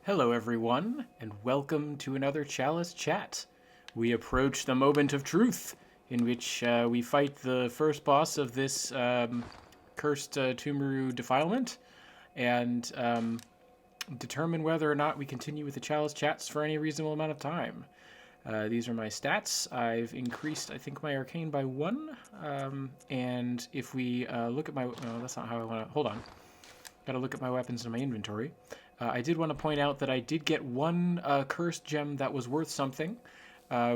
Hello everyone, and welcome to another Chalice chat. We approach the moment of truth, in which we fight the first boss of this cursed Tumuru defilement, and determine whether or not we continue with the Chalice chats for any reasonable amount of time. These are my stats. I've increased, I think, my arcane by 1, and if we look at my... No, that's not how I want to... Hold on. Gotta look at my weapons in my inventory. I did want to point out that I did get one cursed gem that was worth something.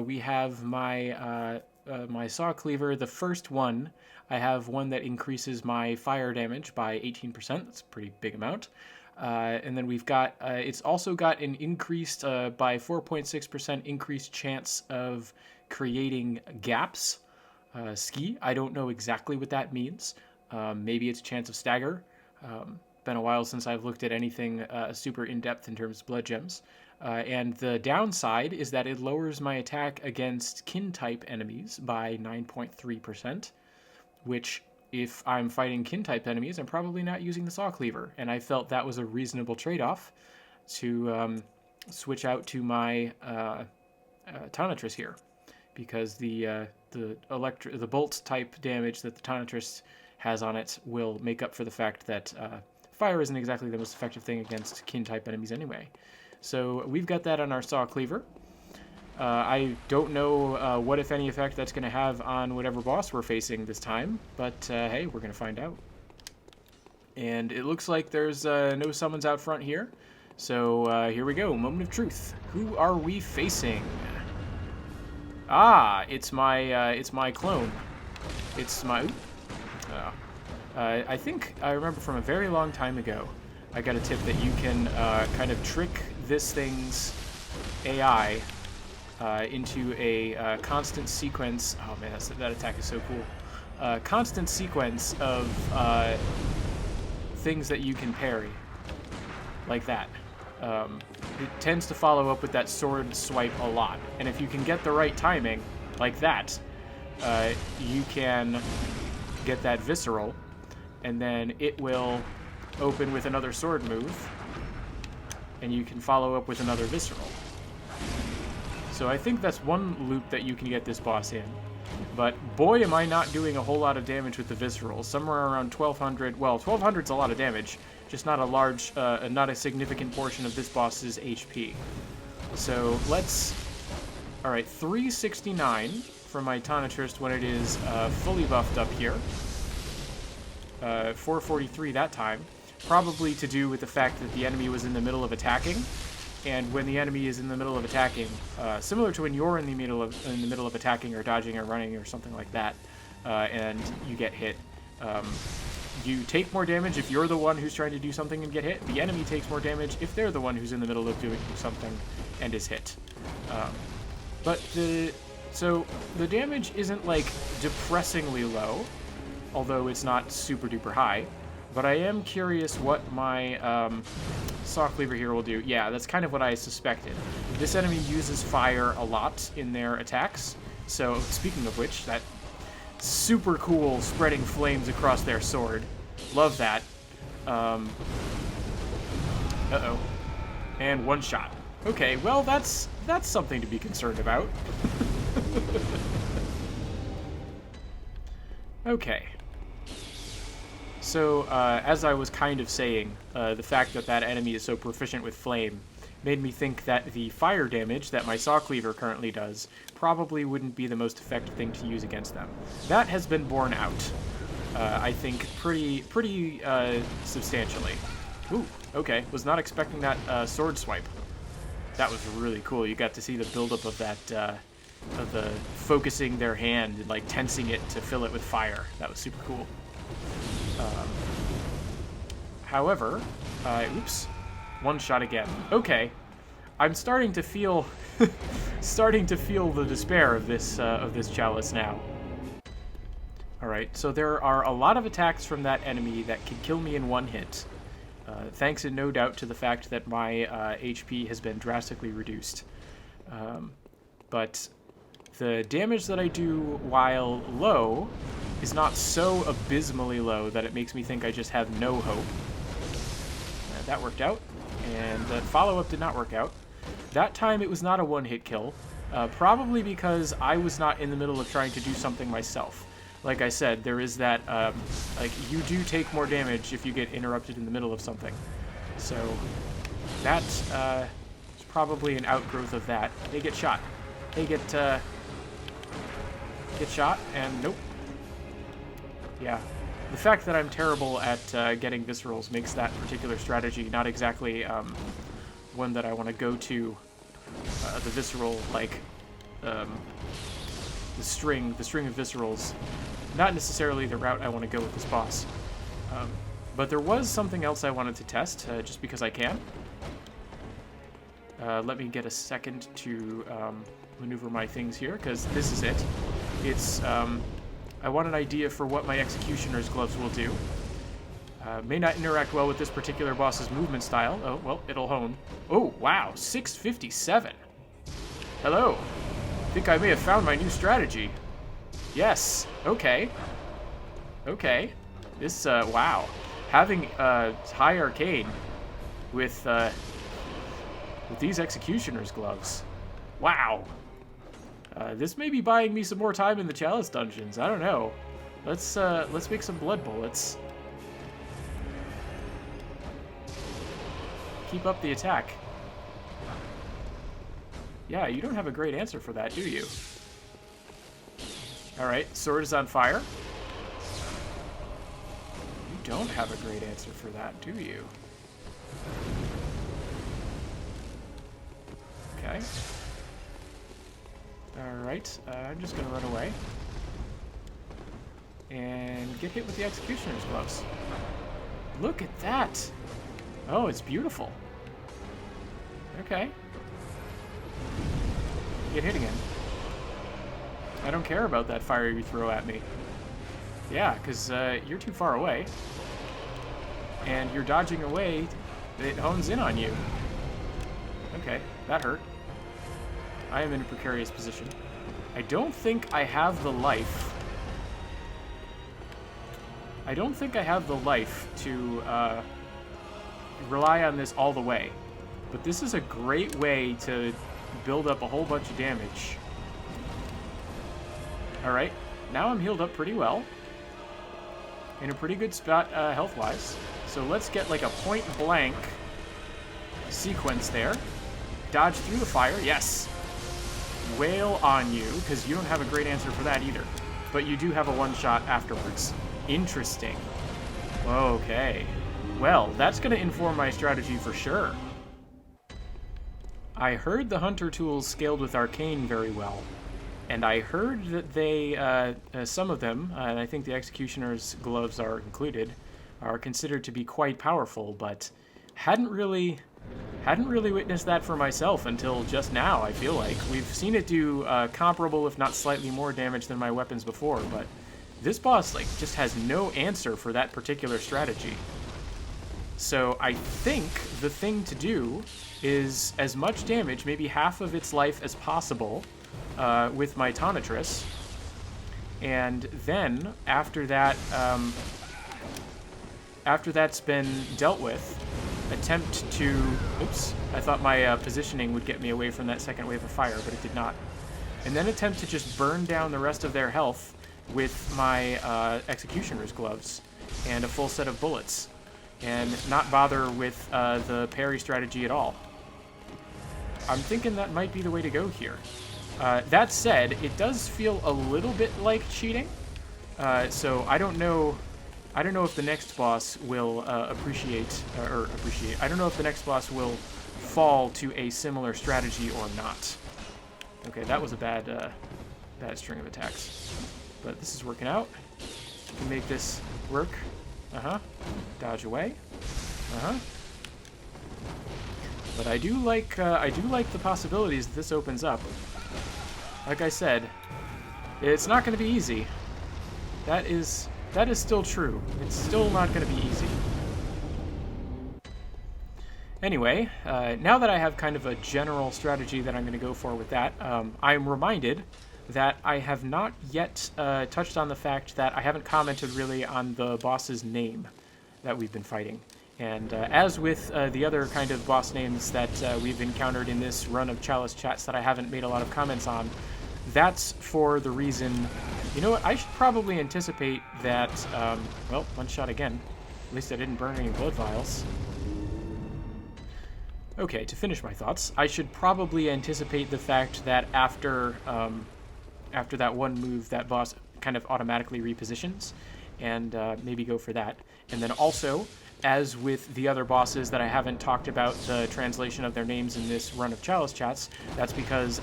We have my my saw cleaver, the first one. I have one that increases my fire damage by 18%. That's a pretty big amount. And then we've got, it's also got an increased, by 4.6% increased chance of creating gaps. Ski, I don't know exactly what that means. Maybe it's a chance of stagger. Been a while since I've looked at anything super in-depth in terms of blood gems. And the downside is that it lowers my attack against kin-type enemies by 9.3%, which, if I'm fighting kin-type enemies, I'm probably not using the saw cleaver. And I felt that was a reasonable trade-off to switch out to my Tonitrus here, because the bolt-type damage that the Tonitrus has on it will make up for the fact that fire isn't exactly the most effective thing against kin-type enemies anyway. So we've got that on our saw cleaver. I don't know what, if any, effect that's going to have on whatever boss we're facing this time, but hey, we're going to find out. And it looks like there's no summons out front here, so here we go, moment of truth. Who are we facing? Ah, it's my clone. It's my... I think I remember from a very long time ago, I got a tip that you can kind of trick this thing's AI into a constant sequence. Oh man, that attack is so cool. Constant sequence of things that you can parry, like that. It tends to follow up with that sword swipe a lot, and if you can get the right timing, like that, you can get that visceral, and then it will open with another sword move, and you can follow up with another visceral. So I think that's one loop that you can get this boss in. But boy, am I not doing a whole lot of damage with the visceral. Somewhere around 1200. Well, 1200's a lot of damage, just not a large, not a significant portion of this boss's HP. So let's... Alright, 369 for my Tonitrus when it is fully buffed up here. 443 that time, probably to do with the fact that the enemy was in the middle of attacking, and when the enemy is in the middle of attacking, similar to when you're in the middle of attacking or dodging or running or something like that, and you get hit, you take more damage if you're the one who's trying to do something and get hit. The enemy takes more damage if they're the one who's in the middle of doing something and is hit. So the damage isn't like depressingly low, although it's not super duper high, but I am curious what my saw cleaver here will do. Yeah, that's kind of what I suspected. This enemy uses fire a lot in their attacks, so speaking of which, that super cool spreading flames across their sword. Love that. Uh-oh. And one shot. Okay, well, that's something to be concerned about. Okay. So, as I was kind of saying, the fact that that enemy is so proficient with flame made me think that the fire damage that my saw cleaver currently does probably wouldn't be the most effective thing to use against them. That has been borne out, I think, pretty substantially. Ooh, okay. Was not expecting that sword swipe. That was really cool. You got to see the buildup of that, of the focusing their hand and like tensing it to fill it with fire. That was super cool. However, oops, one shot again. Okay, I'm starting to feel, the despair of this Chalice now. All right, so there are a lot of attacks from that enemy that can kill me in one hit, thanks in no doubt to the fact that my HP has been drastically reduced. But the damage that I do while low is not so abysmally low that it makes me think I just have no hope. That worked out. and the follow-up did not work out. That time it was not a one-hit kill, probably because I was not in the middle of trying to do something myself. Like I said, there is that, like, you do take more damage if you get interrupted in the middle of something. So, that is probably an outgrowth of that. They get shot. They get shot, and nope. Yeah. The fact that I'm terrible at getting viscerals makes that particular strategy not exactly one that I want to go to. The visceral, like, the string of viscerals, not necessarily the route I want to go with this boss. But there was something else I wanted to test, just because I can. Let me get a second to maneuver my things here, because this is it. It's, I want an idea for what my Executioner's Gloves will do. May not interact well with this particular boss's movement style. Oh, well, it'll hone. Oh, wow, 657. Hello. Think I may have found my new strategy. Yes, okay. Okay. This, wow. Having, high arcane with these Executioner's Gloves. Wow. This may be buying me some more time in the Chalice dungeons. I don't know. Let's make some blood bullets. Keep up the attack. Yeah, you don't have a great answer for that, do you? Alright, sword is on fire. You don't have a great answer for that, do you? Okay. Alright, I'm just gonna run away. And get hit with the Executioner's Gloves. Look at that! Oh, it's beautiful. Okay. Get hit again. I don't care about that fire you throw at me. Yeah, because you're too far away. And you're dodging away, it hones in on you. Okay, that hurt. I am in a precarious position. I don't think I have the life. I don't think I have the life to rely on this all the way. But this is a great way to build up a whole bunch of damage. Alright, now I'm healed up pretty well. In a pretty good spot health-wise. So let's get like a point-blank sequence there. Dodge through the fire, yes. Wail on you, because you don't have a great answer for that either. But you do have a one-shot afterwards. Interesting. Okay. Well, that's going to inform my strategy for sure. I heard the Hunter tools scaled with Arcane very well. And I heard that they, some of them, and I think the Executioner's Gloves are included, are considered to be quite powerful, but hadn't really witnessed that for myself until just now, I feel like. We've seen it do comparable, if not slightly more damage than my weapons before, but this boss, like, just has no answer for that particular strategy. So I think the thing to do is as much damage, maybe half of its life as possible, with my Tonitrus, and then after that, after that's been dealt with, attempt to, oops, I thought my positioning would get me away from that second wave of fire, but it did not. And then attempt to just burn down the rest of their health with my Executioner's Gloves and a full set of bullets, and not bother with the parry strategy at all. I'm thinking that might be the way to go here. That said, it does feel a little bit like cheating, so I don't know if the next boss will appreciate. I don't know if the next boss will fall to a similar strategy or not. Okay, that was a bad string of attacks, but this is working out. We can make this work. Dodge away. But I do like the possibilities that this opens up. Like I said, it's not going to be easy. That is still true. It's still not going to be easy. Anyway, now that I have kind of a general strategy that I'm going to go for with that, I'm reminded that I have not yet touched on the fact that I haven't commented really on the boss's name that we've been fighting. And as with the other kind of boss names that we've encountered in this run of Chalice chats that I haven't made a lot of comments on, that's for the reason... You know what? I should probably anticipate that... well, one shot again. At least I didn't burn any blood vials. Okay, to finish my thoughts, I should probably anticipate the fact that after that one move, that boss kind of automatically repositions, and maybe go for that. And then also, as with the other bosses that I haven't talked about the translation of their names in this run of Chalice chats, that's because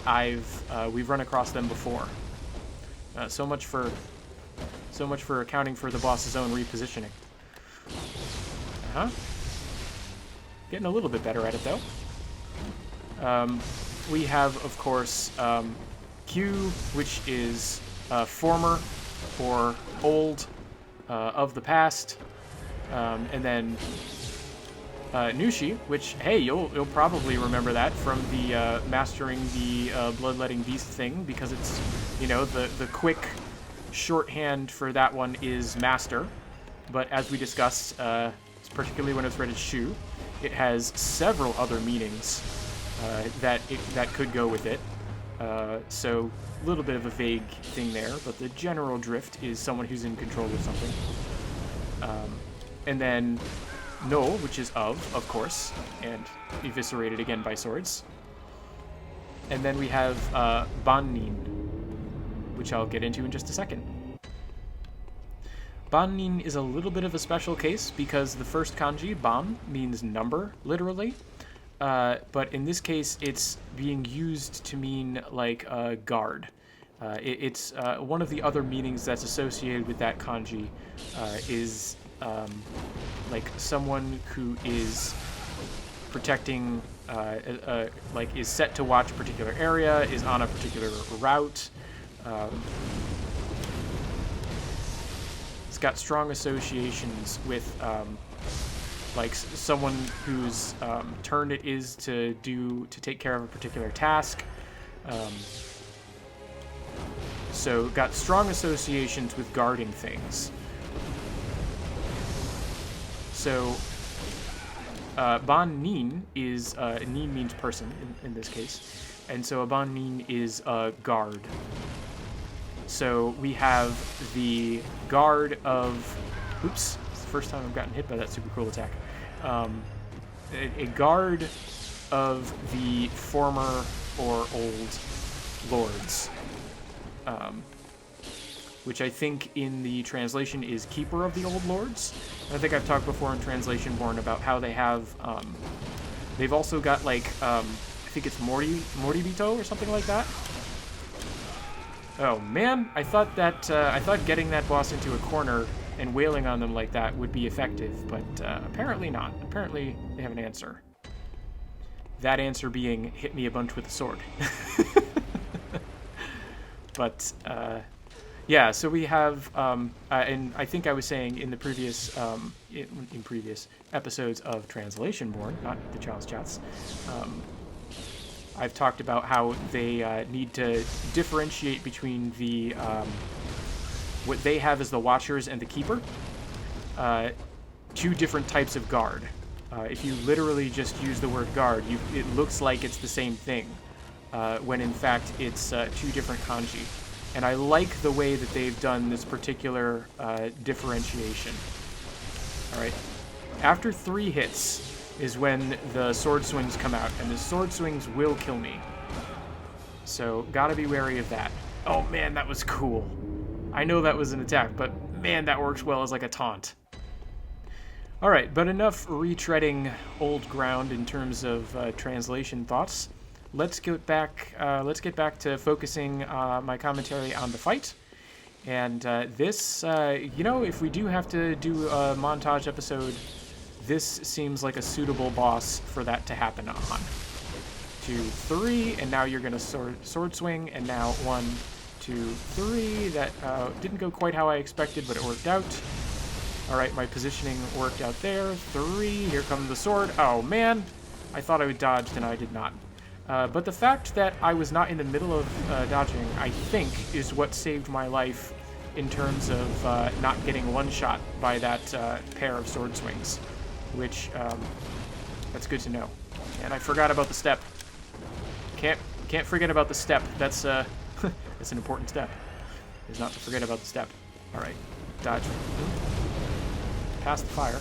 we've run across them before. So much for accounting for the boss's own repositioning. Getting a little bit better at it though. We have, of course, Q, which is former or old, of the past, and then Nushi, which, hey, you'll probably remember that from the mastering the bloodletting beast thing, because it's, you know, the quick shorthand for that one is master. But as we discussed, particularly when it's read as Shu, it has several other meanings that could go with it. So a little bit of a vague thing there, but the general drift is someone who's in control of something. And then No, which is of course, and eviscerated again by swords. And then we have Bannin, which I'll get into in just a second. Bannin is a little bit of a special case because the first kanji, ban, means number, literally. But in this case, it's being used to mean like a guard. It's one of the other meanings that's associated with that kanji is like someone who is protecting, like is set to watch a particular area, is on a particular route. It's got strong associations with like someone whose turn it is to take care of a particular task. So got strong associations with guarding things. So Bannin is nin means person in this case, and so a Bannin is a guard. So we have the guard of, oops, it's the first time I've gotten hit by that super cool attack. A guard of the former or old lords, which I think in the translation is keeper of the old lords. And I think I've talked before in Translation Born about how they have, they've also got like, I think it's Moribito or something like that. Oh man, I thought getting that boss into a corner and wailing on them like that would be effective, but apparently not. Apparently they have an answer. That answer being, hit me a bunch with a sword. But, yeah, so we have, and I think I was saying in the previous, in previous episodes of Translation Born, not the Chalice Chats, I've talked about how they need to differentiate between the what they have as the Watchers and the Keeper. Two different types of guard. If you literally just use the word guard, it looks like it's the same thing, when in fact it's two different kanji. And I like the way that they've done this particular differentiation. All right, after 3 hits is when the sword swings come out, and the sword swings will kill me. So gotta be wary of that. Oh man, that was cool. I know that was an attack, but man, that works well as like a taunt. All right, but enough retreading old ground in terms of translation thoughts. Let's get back to focusing my commentary on the fight. And this, you know, if we do have to do a montage episode, this seems like a suitable boss for that to happen on. 2, 3, and now you're gonna sword swing, and now 1, 2, 3. That didn't go quite how I expected, but it worked out. All right, my positioning worked out there. 3, here comes the sword. Oh man, I thought I would dodge, and I did not. But the fact that I was not in the middle of dodging, I think, is what saved my life in terms of not getting one-shot by that pair of sword swings. which, that's good to know. And I forgot about the step. Can't forget about the step. That's, that's an important step, is not to forget about the step. Alright, dodge. Past the fire.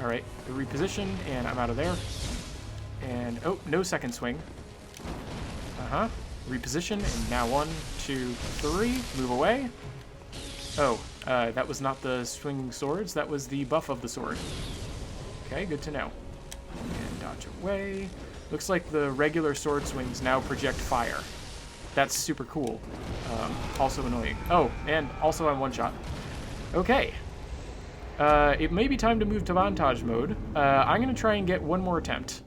Alright, the reposition, and I'm out of there. And, oh, no second swing. Reposition, and now 1, 2, 3, move away. Oh, that was not the swinging swords, that was the buff of the sword. Okay, good to know. And dodge away. Looks like the regular sword swings now project fire. That's super cool. Also annoying. Oh, and also I'm one shot. Okay. It may be time to move to montage mode. I'm going to try and get one more attempt.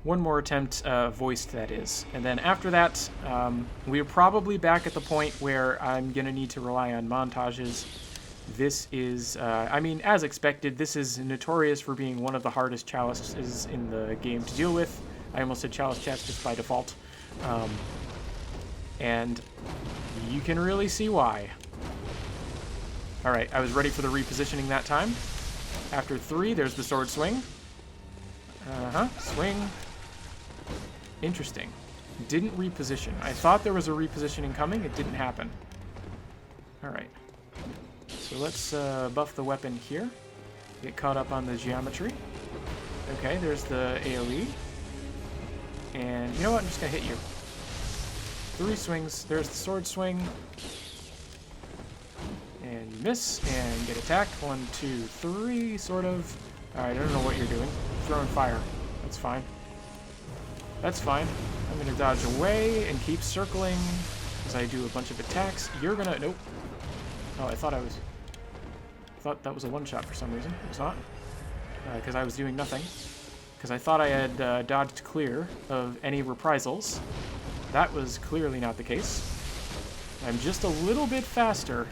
One more attempt, voiced, that is. And then after that, we're probably back at the point where I'm going to need to rely on montages. This is, I mean, as expected, this is notorious for being one of the hardest chalices in the game to deal with. I almost said chalice chats just by default. And you can really see why. Alright, I was ready for the repositioning that time. After 3, there's the sword swing. Swing. Interesting. Didn't reposition. I thought there was a repositioning coming. It didn't happen. Alright. So let's buff the weapon here. Get caught up on the geometry. Okay, there's the AoE. And you know what? I'm just going to hit you. 3 swings. There's the sword swing. And you miss. And get attacked. 1, 2, 3, sort of. Alright, I don't know what you're doing. Throwing fire. That's fine. That's fine. I'm going to dodge away and keep circling as I do a bunch of attacks. You're going to... Nope. Oh, I thought that was a one-shot for some reason. It was not. Because I was doing nothing. Because I thought I had dodged clear of any reprisals. That was clearly not the case. I'm just a little bit faster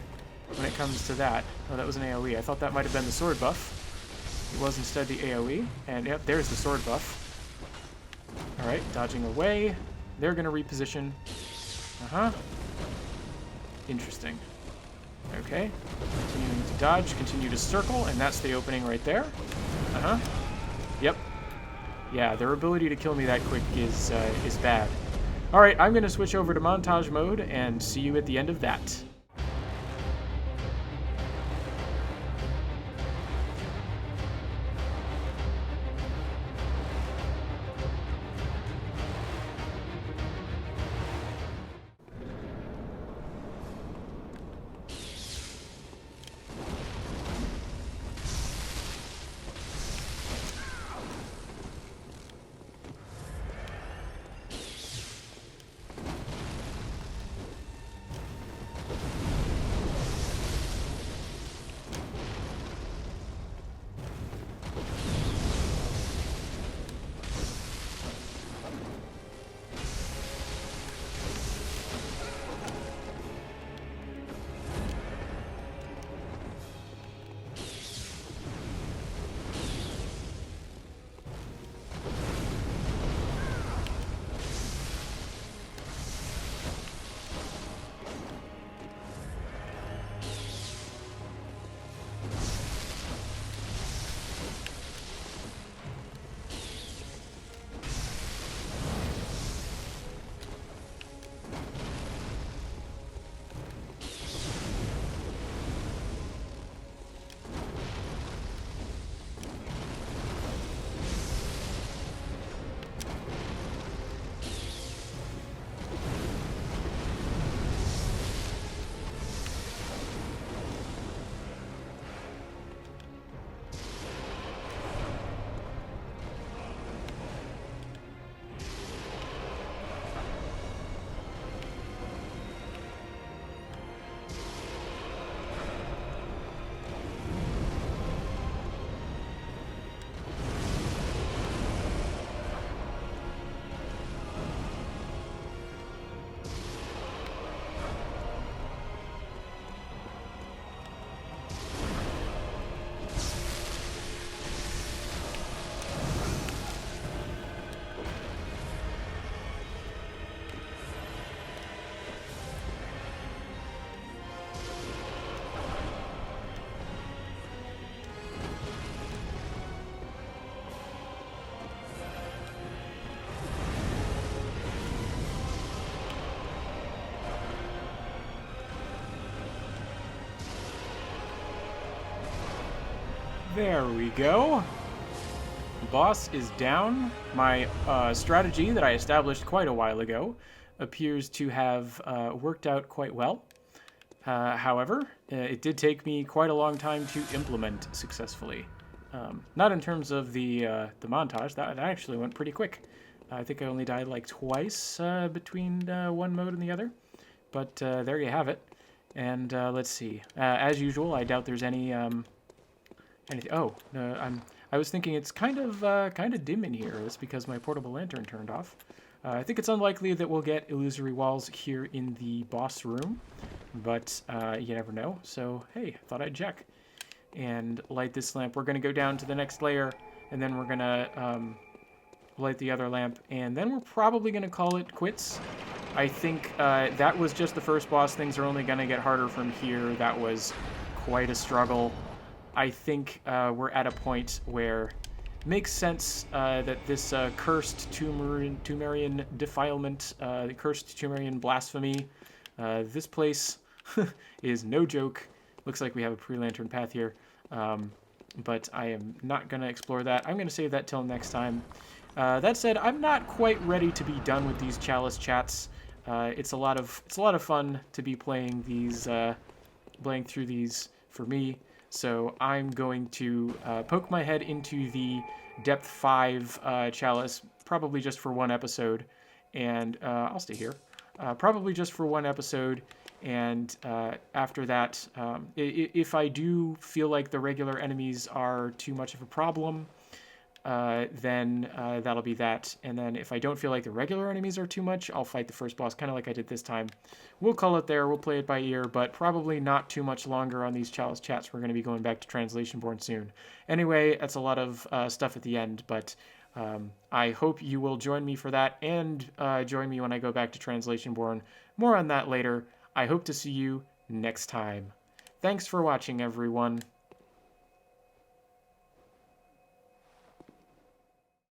when it comes to that. Oh, that was an AoE. I thought that might have been the sword buff. It was instead the AoE. And yep, there's the sword buff. Alright, dodging away. They're going to reposition. Interesting. Okay. Continuing to dodge, continue to circle, and that's the opening right there. Yep. Yeah, their ability to kill me that quick is bad. Alright, I'm going to switch over to montage mode and see you at the end of that. There we go. Boss is down. My strategy that I established quite a while ago appears to have worked out quite well. However, it did take me quite a long time to implement successfully. Not in terms of the montage. That actually went pretty quick. I think I only died like twice between one mode and the other. But there you have it. And let's see. As usual, I doubt there's any anything. Oh, I was thinking it's kind of dim in here. That's because my portable lantern turned off. I think it's unlikely that we'll get illusory walls here in the boss room, but you never know. So hey, thought I'd check and light this lamp. We're gonna go down to the next layer, and then we're gonna light the other lamp, and then we're probably gonna call it quits. I think that was just the first boss. Things are only gonna get harder from here. That was quite a struggle. I think we're at a point where it makes sense that this cursed Tumerian defilement, the cursed Tumerian blasphemy, this place is no joke. Looks like we have a pre-lantern path here, but I am not going to explore that. I'm going to save that till next time. That said, I'm not quite ready to be done with these Chalice chats. It's a lot of fun to be playing these, playing through these for me. So I'm going to poke my head into the Depth 5 Chalice, probably just for one episode, and I'll stay here. Probably just for one episode, and after that, if I do feel like the regular enemies are too much of a problem, then that'll be that. And then if I don't feel like the regular enemies are too much, I'll fight the first boss, kind of like I did this time. We'll call it there. We'll play it by ear, but probably not too much longer on these Chalice chats. We're going to be going back to Translation Born soon. Anyway, that's a lot of stuff at the end, but I hope you will join me for that, and join me when I go back to Translation Born. More on that later. I hope to see you next time. Thanks for watching, everyone.